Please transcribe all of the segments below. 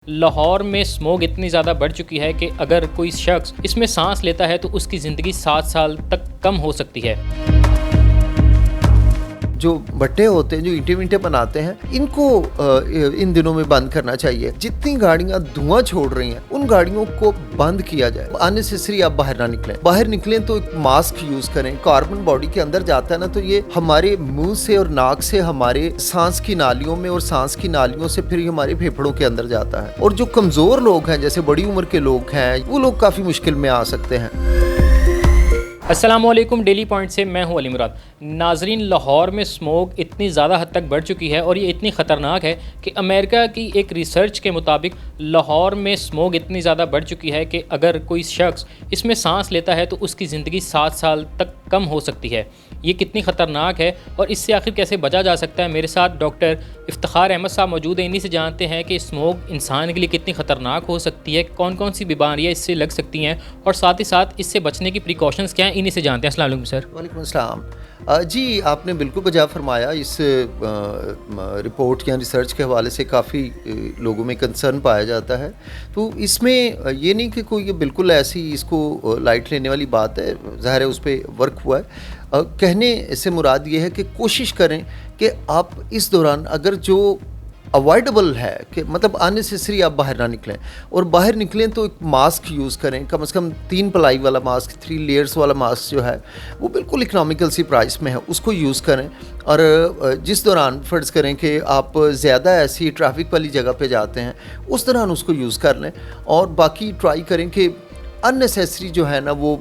लाहौर में स्मोक इतनी ज़्यादा बढ़ चुकी है कि अगर कोई शख्स इसमें सांस लेता है तो उसकी ज़िंदगी 7 साल तक कम हो सकती है। जो भट्टे होते हैं, जो ईंटें वींटें बनाते हैं, इनको इन दिनों में बंद करना चाहिए। जितनी गाड़ियां धुआं छोड़ रही हैं उन गाड़ियों को बंद किया जाए। अननेसेसरी आप बाहर ना निकलें। बाहर निकलें तो एक मास्क यूज करें। कार्बन बॉडी के अंदर जाता है ना, तो ये हमारे मुंह से और नाक से हमारे सांस की नालियों में और सांस की नालियों से फिर हमारे फेफड़ों के अंदर जाता है। और जो कमजोर लोग हैं, जैसे बड़ी उम्र के लोग हैं, वो लोग काफी मुश्किल में आ सकते हैं। अस्सलामुअलैकुम, डेली पॉइंट से मैं हूं अली मुराद। नाजरीन, लाहौर में स्मोक इतनी ज़्यादा हद तक बढ़ चुकी है और ये इतनी ख़तरनाक है कि अमेरिका की एक रिसर्च के मुताबिक लाहौर में स्मोक इतनी ज़्यादा बढ़ चुकी है कि अगर कोई शख्स इसमें सांस लेता है तो उसकी ज़िंदगी 7 साल तक कम हो सकती है। ये कितनी ख़तरनाक है और इससे आखिर कैसे बचा जा सकता है। मेरे साथ डॉक्टर इफ्तिखार अहमद साहब मौजूद हैं। इन्हीं से जानते हैं कि स्मोक इंसान के लिए कितनी ख़तरनाक हो सकती है, कौन कौन सी बीमारियाँ इससे लग सकती हैं और साथ ही साथ इससे बचने की प्रिकॉशंस क्या हैं, इन्हीं से जानते हैं। अस्सलाम वालेकुम सर। वालेकुम अस्सलाम। जी, आपने बिल्कुल बजा फरमाया। इस रिपोर्ट या रिसर्च के हवाले से काफ़ी लोगों में कंसर्न पाया जाता है। तो इसमें ये नहीं कि कोई बिल्कुल ऐसी इसको लाइट लेने वाली बात है। ज़ाहिर है उस पर वर्क हुआ है। कहने से मुराद ये है कि कोशिश करें कि आप इस दौरान अगर जो अवॉइडेबल है कि मतलब अननेसेसरी आप बाहर ना निकलें, और बाहर निकलें तो एक मास्क यूज़ करें। कम से कम 3 प्लाई वाला मास्क, 3 लेयर्स वाला मास्क जो है वो बिल्कुल इकनॉमिकल सी प्राइस में है, उसको यूज़ करें। और जिस दौरान फ़र्ज़ करें कि आप ज़्यादा ऐसी ट्रैफिक वाली जगह पे जाते हैं, उस दौरान उसको यूज़ कर लें। और बाकी ट्राई करें कि अननेसेसरी जो है ना वो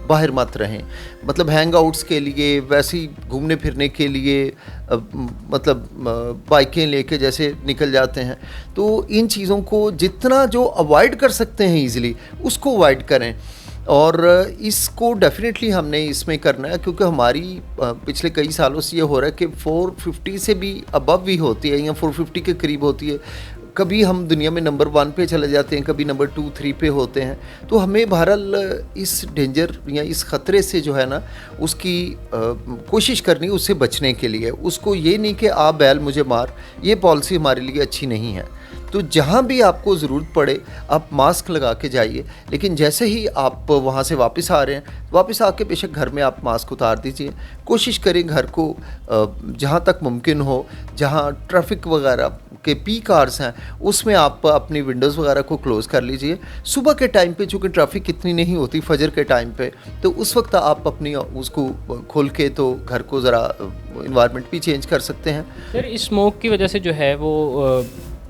बाहर मत रहें। मतलब हैंग आउट्स के लिए, वैसे ही घूमने फिरने के लिए मतलब बाइकें लेके जैसे निकल जाते हैं, तो इन चीज़ों को जितना जो अवॉइड कर सकते हैं ईज़िली, उसको अवॉइड करें। और इसको डेफिनेटली हमने इसमें करना है, क्योंकि हमारी पिछले कई सालों से ये हो रहा है कि 450 से भी अबव भी होती है या 450 के करीब होती है। कभी हम दुनिया में नंबर 1 पे चले जाते हैं, कभी नंबर 2, 3 पे होते हैं। तो हमें बहरहाल इस डेंजर या इस ख़तरे से जो है ना उसकी कोशिश करनी, उससे बचने के लिए। उसको ये नहीं कि आप बैल मुझे मार, ये पॉलिसी हमारे लिए अच्छी नहीं है। तो जहाँ भी आपको ज़रूरत पड़े आप मास्क लगा के जाइए, लेकिन जैसे ही आप वहाँ से वापस आ रहे हैं, वापस आके बेशक घर में आप मास्क उतार दीजिए। कोशिश करें घर को जहाँ तक मुमकिन हो, जहाँ ट्रैफिक वगैरह के पीक आवर्स हैं, उसमें आप अपनी विंडोज़ वगैरह को क्लोज़ कर लीजिए। सुबह के टाइम पे चूँकि ट्रैफिक इतनी नहीं होती, फजर के टाइम पे, तो उस वक्त आप अपनी उसको खोल के तो घर को ज़रा इन्वायरमेंट भी चेंज कर सकते हैं। सर, इस स्मोक की वजह से जो है वो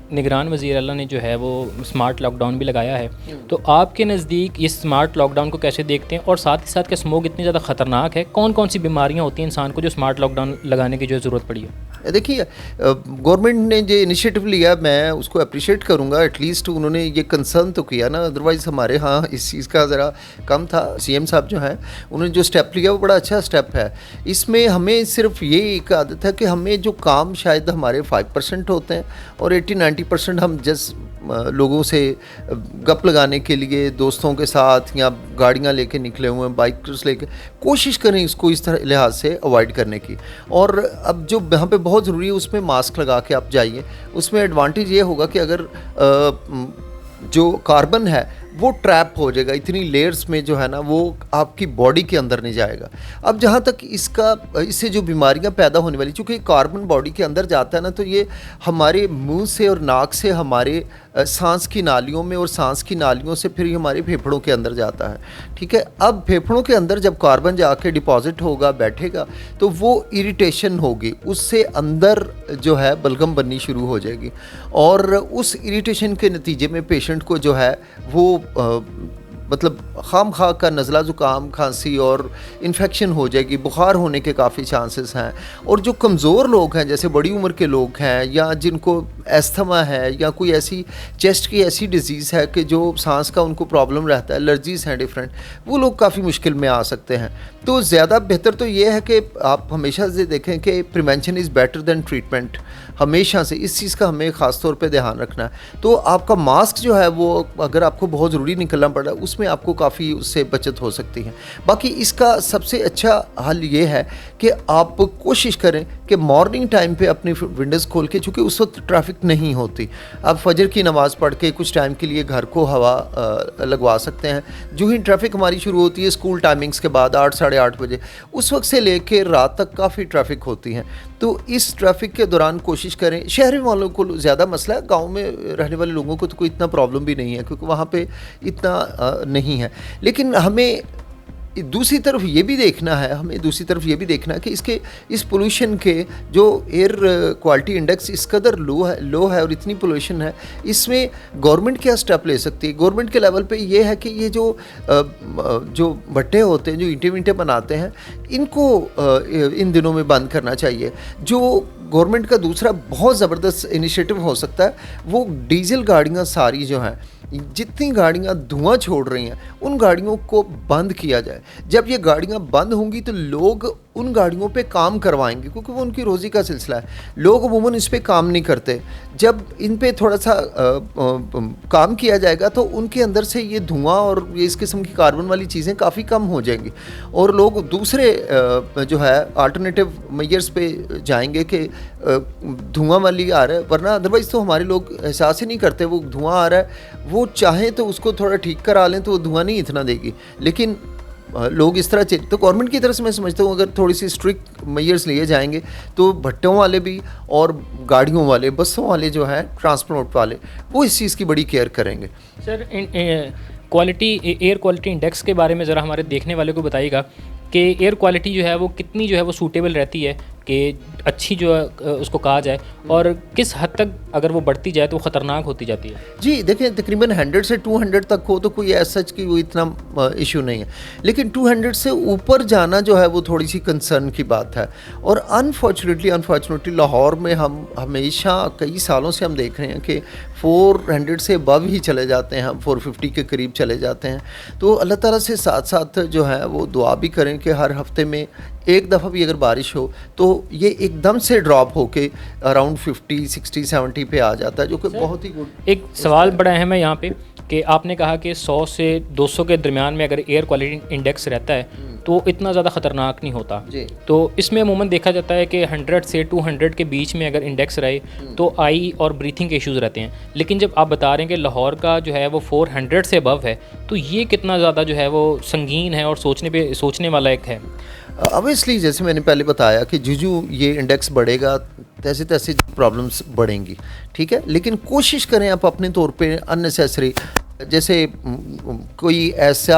निगरान वज़ीर आला ने जो है वो स्मार्ट लॉकडाउन भी लगाया है। तो आपके नज़दीक इस स्मार्ट लॉकडाउन को कैसे देखते हैं, और साथ ही साथ क्या स्मोक इतनी ज़्यादा ख़तरनाक है? कौन कौन सी बीमारियां होती हैं इंसान को जो स्मार्ट लॉकडाउन लगाने की जो ज़रूरत पड़ी है? देखिए, गवर्नमेंट ने जो इनिशिएटिव लिया, मैं उसको अप्रिशिएट करूंगा। एटलीस्ट उन्होंने ये कंसर्न तो किया ना, अदरवाइज़ हमारे यहाँ इस चीज़ का ज़रा कम था। सीएम साहब जो हैं, उन्होंने जो स्टेप लिया वो बड़ा अच्छा स्टेप है। इसमें हमें सिर्फ ये एक आदत है कि हमें जो काम शायद हमारे 5% होते हैं और 80-90% हम लोगों से गप लगाने के लिए दोस्तों के साथ या गाड़ियाँ लेके निकले हुए हैं, बाइकर्स लेके, कोशिश करें इसको इस तरह लिहाज से अवॉइड करने की। और अब जो यहाँ पे बहुत ज़रूरी है, उसमें मास्क लगा के आप जाइए। उसमें एडवांटेज ये होगा कि अगर जो कार्बन है वो ट्रैप हो जाएगा, इतनी लेयर्स में जो है ना वो आपकी बॉडी के अंदर नहीं जाएगा। अब जहाँ तक इससे जो बीमारियाँ पैदा होने वाली, चूँकि कार्बन बॉडी के अंदर जाता है ना, तो ये हमारे मुंह से और नाक से हमारे सांस की नालियों में और सांस की नालियों से फिर हमारे फेफड़ों के अंदर जाता है। ठीक है, अब फेफड़ों के अंदर जब कार्बन जाके डिपॉजिट होगा, बैठेगा, तो वो इरिटेशन होगी, उससे अंदर जो है बलगम बननी शुरू हो जाएगी। और उस इरिटेशन के नतीजे में पेशेंट को जो है वो मतलब खाम खा का नज़ला ज़ुकाम, खांसी और इन्फेक्शन हो जाएगी। बुखार होने के काफ़ी चांसेस हैं। और जो कमज़ोर लोग हैं, जैसे बड़ी उम्र के लोग हैं, या जिनको एस्थमा है या कोई ऐसी चेस्ट की ऐसी डिज़ीज़ है कि जो सांस का उनको प्रॉब्लम रहता है, एलर्जीज़ हैं डिफरेंट, वो लोग काफ़ी मुश्किल में आ सकते हैं। तो ज़्यादा बेहतर तो ये है कि आप हमेशा से देखें कि prevention is better than treatment. हमेशा से इस चीज़ का हमें ख़ास तौर पे ध्यान रखना है। तो आपका मास्क जो है वो, अगर आपको बहुत ज़रूरी निकलना पड़ा, उसमें उसमें आपको काफ़ी उससे बचत हो सकती है। बाकी इसका सबसे अच्छा हल ये है कि आप कोशिश करें कि मॉर्निंग टाइम पे अपनी विंडोज़ खोल के, चूँकि उस वक्त ट्रैफिक नहीं होती, आप फजर की नमाज़ पढ़ के कुछ टाइम के लिए घर को हवा लगवा सकते हैं। जो ही ट्रैफिक हमारी शुरू होती है स्कूल टाइमिंग्स के बाद 8 साढ़े 8 बजे, उस वक्त से लेके रात तक काफ़ी ट्रैफिक होती है। तो इस ट्रैफिक के दौरान कोशिश करें, शहरी वालों को ज़्यादा मसला है, गाँव में रहने वाले लोगों को तो कोई इतना प्रॉब्लम भी नहीं है क्योंकि वहाँ पे इतना नहीं है। लेकिन हमें दूसरी तरफ ये भी देखना है कि इसके इस पोल्यूशन के जो एयर क्वालिटी इंडेक्स इस कदर लो है और इतनी पोल्यूशन है, इसमें गवर्नमेंट क्या स्टेप ले सकती है। गवर्नमेंट के लेवल पे ये है कि ये जो भट्टे होते हैं, जो ईंटें बनाते हैं, इनको इन दिनों में बंद करना चाहिए। जो गवर्नमेंट का दूसरा बहुत ज़बरदस्त इनिशिएटिव हो सकता है, वो डीजल गाड़ियाँ सारी जो हैं, जितनी गाड़ियाँ धुआं छोड़ रही हैं, उन गाड़ियों को बंद किया जाए। जब ये गाड़ियाँ बंद होंगी तो लोग उन गाड़ियों पे काम करवाएंगे, क्योंकि वो उनकी रोज़ी का सिलसिला है। लोग अमूमन इस पे काम नहीं करते। जब इन पे थोड़ा सा काम किया जाएगा तो उनके अंदर से ये धुआं और ये इस किस्म की कार्बन वाली चीज़ें काफ़ी कम हो जाएंगी और लोग दूसरे जो है अल्टरनेटिव मेजर्स पे जाएंगे कि धुआं वाली आ रहा है, वरना अदरवाइज़ तो हमारे लोग एहसास ही नहीं करते वो धुआं आ रहा है। वो चाहें तो उसको थोड़ा ठीक करा लें तो वो धुआं नहीं इतना देगी, लेकिन लोग इस तरह तो गवर्नमेंट की तरफ से मैं समझता हूँ अगर थोड़ी सी स्ट्रिक्ट मेजर्स लिए जाएंगे तो भट्टों वाले भी और गाड़ियों वाले, बसों वाले जो हैं, ट्रांसपोर्ट वाले, वो इस चीज़ की बड़ी केयर करेंगे। सर, एयर क्वालिटी इंडेक्स के बारे में ज़रा हमारे देखने वाले को बताइएगा कि एयर क्वालिटी जो है वो कितनी जो है वो सूटेबल रहती है कि अच्छी जो है उसको कहा जाए, और किस हद तक अगर वो बढ़ती जाए तो वो ख़तरनाक होती जाती है। जी देखें, तकरीबन 100 से 200 तक हो तो कोई ऐसा सच की वो इतना इशू नहीं है, लेकिन 200 से ऊपर जाना जो है वो थोड़ी सी कंसर्न की बात है। और अनफॉर्चुनेटली लाहौर में हम हमेशा कई सालों से हम देख रहे हैं कि 400 से अबव ही चले जाते हैं, हम 450 के करीब चले जाते हैं। तो अल्लाह ताला से साथ साथ जो है वो दुआ भी करें कि हर हफ्ते में एक दफ़ा भी अगर बारिश हो तो ये एकदम से ड्रॉप होके अराउंड 50, 60, 70 पे आ जाता है, जो कि बहुत ही गुड। एक सवाल बड़ा अहम है यहाँ पे कि आपने कहा कि 100 से 200 के दरमियान में अगर एयर क्वालिटी इंडेक्स रहता है तो इतना ज़्यादा ख़तरनाक नहीं होता जी। तो इसमें अमूमन देखा जाता है कि 100 से 200 के बीच में अगर इंडेक्स रहे तो आई और ब्रीथिंग के इश्यूज़ रहते हैं। लेकिन जब आप बता रहे हैं कि लाहौर का जो है वो 400 से अबव है, तो ये कितना ज़्यादा जो है वो संगीन है और सोचने वाला एक है। ऑब्वियसली जैसे मैंने पहले बताया कि जो ये इंडेक्स बढ़ेगा तैसे तैसे प्रॉब्लम्स बढ़ेंगी, ठीक है। लेकिन कोशिश करें आप अपने तौर पे अननेसेसरी, जैसे कोई ऐसा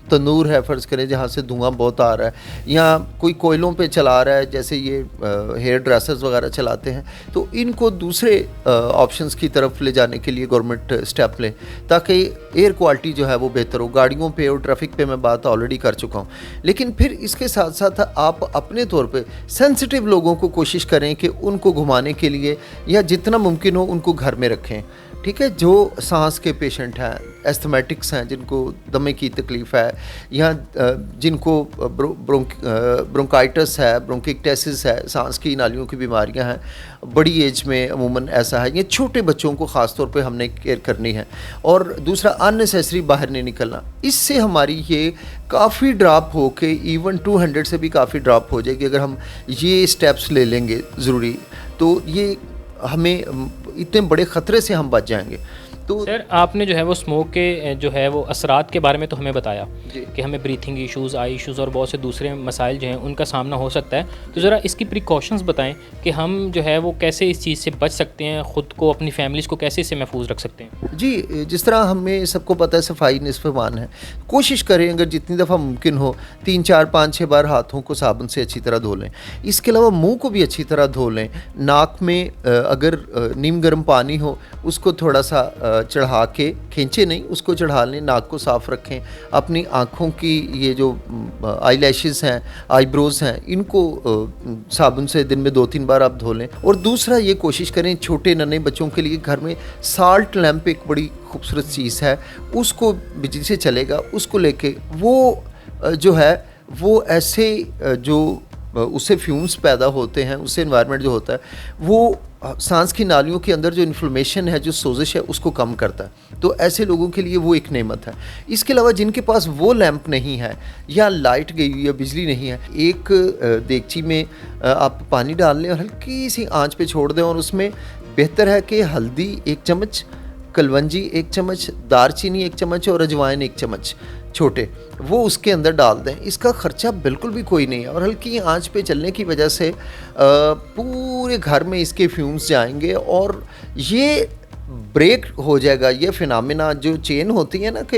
तंदूर है फ़र्ज़ करें जहाँ से धुआं बहुत आ रहा है, या कोई कोयलों पे चला रहा है जैसे ये हेयर ड्रेसर्स वगैरह चलाते हैं, तो इनको दूसरे ऑप्शंस की तरफ ले जाने के लिए गवर्नमेंट स्टेप लें ताकि एयर क्वालिटी जो है वो बेहतर हो। गाड़ियों पे और ट्रैफिक पे मैं बात ऑलरेडी कर चुका हूँ, लेकिन फिर इसके साथ साथ आप अपने तौर पे सेंसिटिव लोगों को कोशिश करें कि उनको घुमाने के लिए या जितना मुमकिन हो उनको घर में रखें, ठीक है। जो सांस के पेशेंट हैं, एस्थमेटिक्स हैं, जिनको दमे की तकलीफ़ है, या जिनको ब्रोंकाइटिस है, ब्रोंकिक्टेसिस है, सांस की नालियों की बीमारियां हैं, बड़ी एज में अमूमन ऐसा है, ये छोटे बच्चों को ख़ास तौर पे हमने केयर करनी है। और दूसरा अननेसेसरी बाहर नहीं निकलना, इससे हमारी ये काफ़ी ड्रॉप हो के इवन 200 से भी काफ़ी ड्रॉप हो जाएगी अगर हम ये स्टेप्स ले लेंगे ज़रूरी, तो ये हमें इतने बड़े ख़तरे से हम बच जाएंगे। तो सर, आपने जो है वो स्मोक के जो है वो असरात के बारे में तो हमें बताया कि हमें ब्रीथिंग इश्यूज़, आई इश्यूज़ और बहुत से दूसरे मसाइल जो हैं उनका सामना हो सकता है। तो ज़रा इसकी प्रिकॉशंस बताएं कि हम जो है वो कैसे इस चीज़ से बच सकते हैं, ख़ुद को, अपनी फैमिलीज़ को कैसे इससे महफूज रख सकते हैं। जी, जिस तरह हमें सबको पता है सफाई निस्फ़ ईमान है, कोशिश करें अगर जितनी दफ़ा मुमकिन हो 3, 4, 5, 6 बार हाथों को साबुन से अच्छी तरह धो लें। इसके अलावा मुँह को भी अच्छी तरह धो लें। नाक में अगर नीम गर्म पानी हो उसको थोड़ा सा चढ़ा के, खींचे नहीं, उसको चढ़ा लें, नाक को साफ़ रखें। अपनी आँखों की ये जो आई लैशेज़ हैं, आईब्रोज़ हैं, इनको साबुन से दिन में 2-3 बार आप धो लें। और दूसरा ये कोशिश करें, छोटे नन्हे बच्चों के लिए घर में साल्ट लैम्प एक बड़ी खूबसूरत चीज़ है, उसको बिजली से चलेगा, उसको लेके वो जो है वो ऐसे जो उससे फ्यूम्स पैदा होते हैं, उससे एनवायरनमेंट जो होता है वो सांस की नालियों के अंदर जो इन्फ्लेमेशन है, जो सोजिश है, उसको कम करता है। तो ऐसे लोगों के लिए वो एक नेमत है। इसके अलावा जिनके पास वो लैंप नहीं है या लाइट गई हुई या बिजली नहीं है, एक देगची में आप पानी डाल लें और हल्की सी आंच पे छोड़ दें और उसमें बेहतर है कि हल्दी 1 चम्मच, कलवंजी 1 चम्मच, दारचीनी 1 चम्मच और अजवाइन 1 चम्मच छोटे, वो उसके अंदर डाल दें। इसका ख़र्चा बिल्कुल भी कोई नहीं है और हल्की आंच पे चलने की वजह से पूरे घर में इसके फ्यूम्स जाएंगे और ये ब्रेक हो जाएगा। ये फिनोमेना जो चेन होती है ना, कि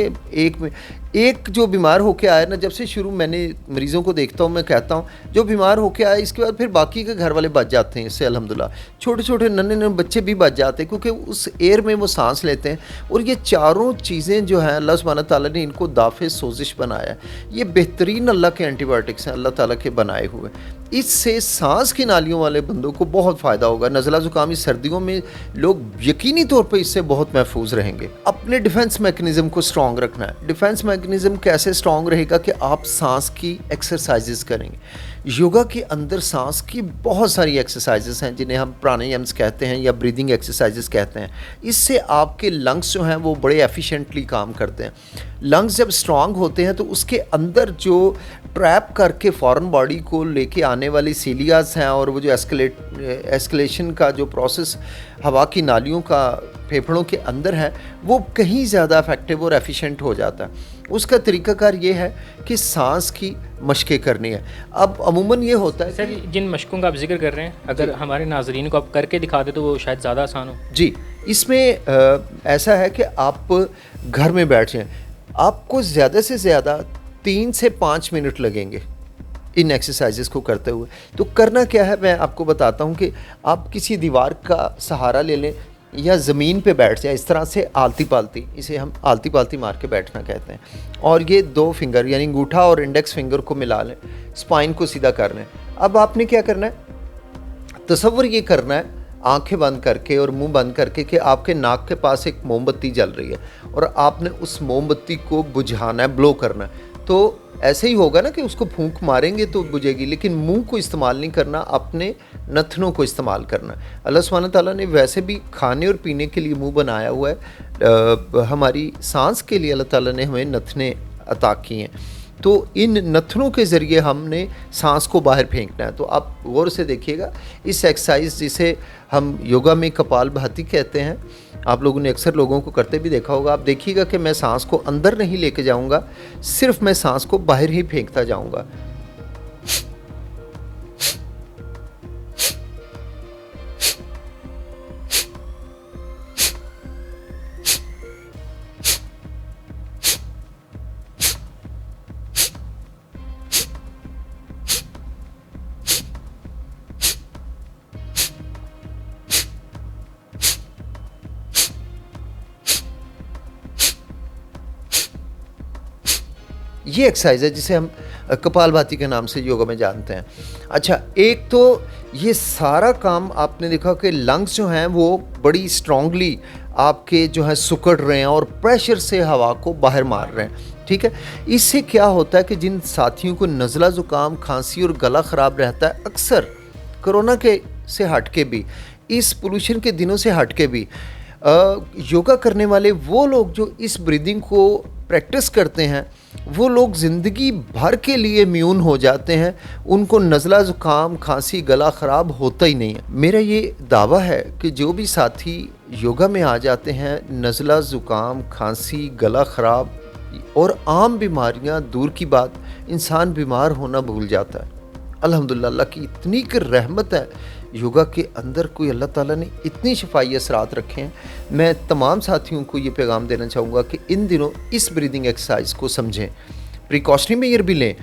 एक जो बीमार होके आया ना, जब से शुरू मैंने मरीज़ों को देखता हूँ, मैं कहता हूँ जो बीमार होके आया इसके बाद फिर बाकी के घर वाले बच जाते हैं इससे, अल्हम्दुलिल्लाह। छोटे छोटे नन्हे नन्हे बच्चे भी बच जाते हैं क्योंकि उस एयर में वो सांस लेते हैं। और ये चारों चीज़ें जो हैं, अल्लाह सुब्हानहू तआला ने इनको दाफ़े सोजिश बनाया है। ये बेहतरीन अल्लाह के एंटीबायोटिक्स हैं, अल्लाह ताला के बनाए हुए। इससे सांस की नालियों वाले बंदों को बहुत फ़ायदा होगा। नज़ला ज़ुकाम इस सर्दियों में लोग यकीनी तौर पे इससे बहुत महफूज रहेंगे। अपने डिफेंस मैकेनिज़्म को स्ट्रॉन्ग रखना है। डिफेंस मैकेनिज़्म कैसे स्ट्रॉन्ग रहेगा कि आप सांस की एक्सरसाइजेस करेंगे। योगा के अंदर सांस की बहुत सारी एक्सरसाइजेस हैं जिन्हें हम प्राणायाम्स कहते हैं या ब्रीदिंग एक्सरसाइजेस कहते हैं। इससे आपके लंग्स जो हैं वो बड़े एफिशिएंटली काम करते हैं। लंग्स जब स्ट्रांग होते हैं तो उसके अंदर जो ट्रैप करके फ़ॉरेन बॉडी को लेके आने वाली सीलियाज हैं और वो जो एस्केलेशन का जो प्रोसेस हवा की नालियों का फेफड़ों के अंदर है, वो कहीं ज़्यादा इफेक्टिव और एफिशिएंट हो जाता है। उसका तरीक़ाकार ये है कि सांस की मशक़ें करनी है। अब अमूमन ये होता है सर, जिन मशकों का आप जिक्र कर रहे हैं, अगर हमारे नाजरीन को आप करके दिखा दें तो वो शायद ज़्यादा आसान हो। जी, इसमें ऐसा है कि आप घर में बैठ जाएं, आपको ज़्यादा से ज़्यादा 3 से 5 मिनट लगेंगे इन एक्सरसाइजेस को करते हुए। तो करना क्या है, मैं आपको बताता हूँ कि आप किसी दीवार का सहारा ले लें या ज़मीन पे बैठ जाए, इस तरह से आलती पालती, इसे हम आलती पालती मार के बैठना कहते हैं। और ये 2 फिंगर यानी अंगूठा और इंडेक्स फिंगर को मिला लें, स्पाइन को सीधा कर लें। अब आपने क्या करना है, तसव्वुर ये करना है आंखें बंद करके और मुंह बंद करके कि आपके नाक के पास एक मोमबत्ती जल रही है और आपने उस मोमबत्ती को बुझाना है, ब्लो करना है। तो ऐसे ही होगा ना कि उसको फूंक मारेंगे तो बुझेगी, लेकिन मुंह को इस्तेमाल नहीं करना, अपने नथनों को इस्तेमाल करना। अल्लाह सुब्हानहू तआला ने वैसे भी खाने और पीने के लिए मुंह बनाया हुआ है, हमारी सांस के लिए अल्लाह ताला ने हमें नथने अता किए हैं। तो इन नथनों के ज़रिए हमने सांस को बाहर फेंकना है। तो आप गौर से देखिएगा, इस एक्सरसाइज जिसे हम योगा में कपालभाति कहते हैं, आप लोगों ने अक्सर लोगों को करते भी देखा होगा। आप देखिएगा कि मैं सांस को अंदर नहीं लेके जाऊंगा, सिर्फ मैं सांस को बाहर ही फेंकता जाऊंगा। ये एक्सरसाइज है जिसे हम कपालभाति के नाम से योगा में जानते हैं। अच्छा, एक तो ये सारा काम आपने देखा कि लंग्स जो हैं वो बड़ी स्ट्रांगली आपके जो है सुकड़ रहे हैं और प्रेशर से हवा को बाहर मार रहे हैं। ठीक है, इससे क्या होता है कि जिन साथियों को नज़ला ज़ुकाम, खांसी और गला ख़राब रहता है, अक्सर कोरोना के से हट के भी, इस पोल्यूशन के दिनों से हट के भी योगा करने वाले वो लोग जो इस ब्रीदिंग को प्रैक्टिस करते हैं, वो लोग ज़िंदगी भर के लिए इम्यून हो जाते हैं। उनको नज़ला ज़ुकाम, खांसी, गला ख़राब होता ही नहीं है। मेरा ये दावा है कि जो भी साथी योगा में आ जाते हैं, नज़ला ज़ुकाम, खांसी, गला ख़राब और आम बीमारियां दूर की बात, इंसान बीमार होना भूल जाता है। अल्हम्दुलिल्लाह, अल्लाह की इतनी की रहमत है योगा के अंदर, कोई अल्लाह ताला ने इतनी शफाई असरात रखे हैं। मैं तमाम साथियों को ये पैगाम देना चाहूँगा कि इन दिनों इस ब्रीदिंग एक्सरसाइज को समझें, प्रिकॉशनरी मेजर भी लें,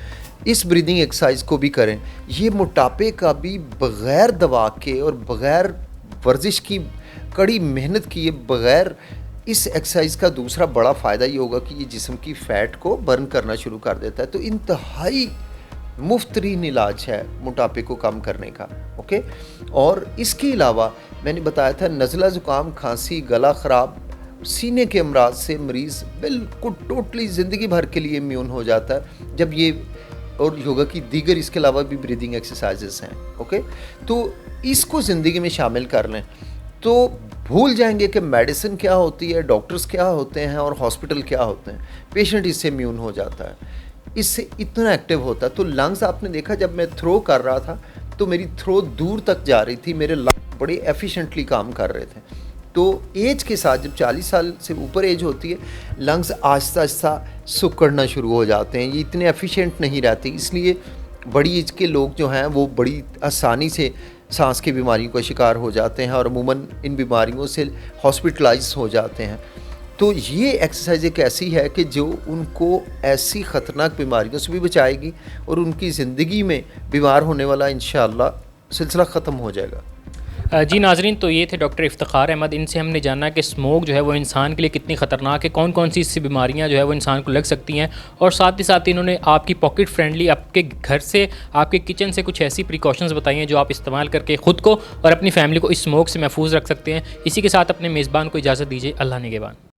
इस ब्रीदिंग एक्सरसाइज को भी करें। ये मोटापे का भी बग़ैर दवा के और बग़ैर वर्जिश की, कड़ी मेहनत किए बग़ैर, इस एक्सरसाइज का दूसरा बड़ा फ़ायदा ये होगा कि ये जिस्म की फ़ैट को बर्न करना शुरू कर देता है। तो इंतहाई मुफ्तरीन इलाज है मोटापे को कम करने का। ओके, और इसके अलावा मैंने बताया था नज़ला ज़ुकाम, खांसी, गला ख़राब, सीने के अमराज से मरीज़ बिल्कुल टोटली ज़िंदगी भर के लिए इम्यून हो जाता है जब ये, और योगा की दीगर इसके अलावा भी ब्रीदिंग एक्सरसाइजेस हैं। ओके, तो इसको ज़िंदगी में शामिल कर लें तो भूल जाएंगे कि मेडिसिन क्या होती है, डॉक्टर्स क्या होते हैं और हॉस्पिटल क्या होते हैं। पेशेंट इससे इम्यून हो जाता है, इससे इतना एक्टिव होता है। तो लंग्स आपने देखा, जब मैं थ्रो कर रहा था तो मेरी थ्रो दूर तक जा रही थी, मेरे लंग्स बड़े एफिशिएंटली काम कर रहे थे। तो एज के साथ जब 40 साल से ऊपर एज होती है, लंग्स आहिस्ता आहिस्ता सिकुड़ना शुरू हो जाते हैं, ये इतने एफिशिएंट नहीं रहते। इसलिए बड़ी एज के लोग जो हैं वो बड़ी आसानी से सांस की बीमारियों का शिकार हो जाते हैं और अमूमन इन बीमारियों से हॉस्पिटलाइज हो जाते हैं। तो ये एक्सरसाइज एक ऐसी है कि जो उनको ऐसी ख़तरनाक बीमारियों से भी बचाएगी और उनकी ज़िंदगी में बीमार होने वाला इंशाअल्लाह सिलसिला ख़त्म हो जाएगा। जी नाजरीन, तो ये थे डॉक्टर इफ्तिखार अहमद। इनसे हमने जाना कि स्मोक जो है वो इंसान के लिए कितनी ख़तरनाक है, कौन कौन सी इससे बीमारियां जो है वो इंसान को लग सकती हैं, और साथ ही साथ इन्होंने आपकी पॉकेट फ्रेंडली, आपके घर से, आपके किचन से कुछ ऐसी प्रिकॉशंस बताई हैं जो आप इस्तेमाल करके ख़ुद को और अपनी फैमिली को इस स्मोक से महफूज रख सकते हैं। इसी के साथ अपने मेज़बान को इजाज़त दीजिए। अल्लाह निगहबान।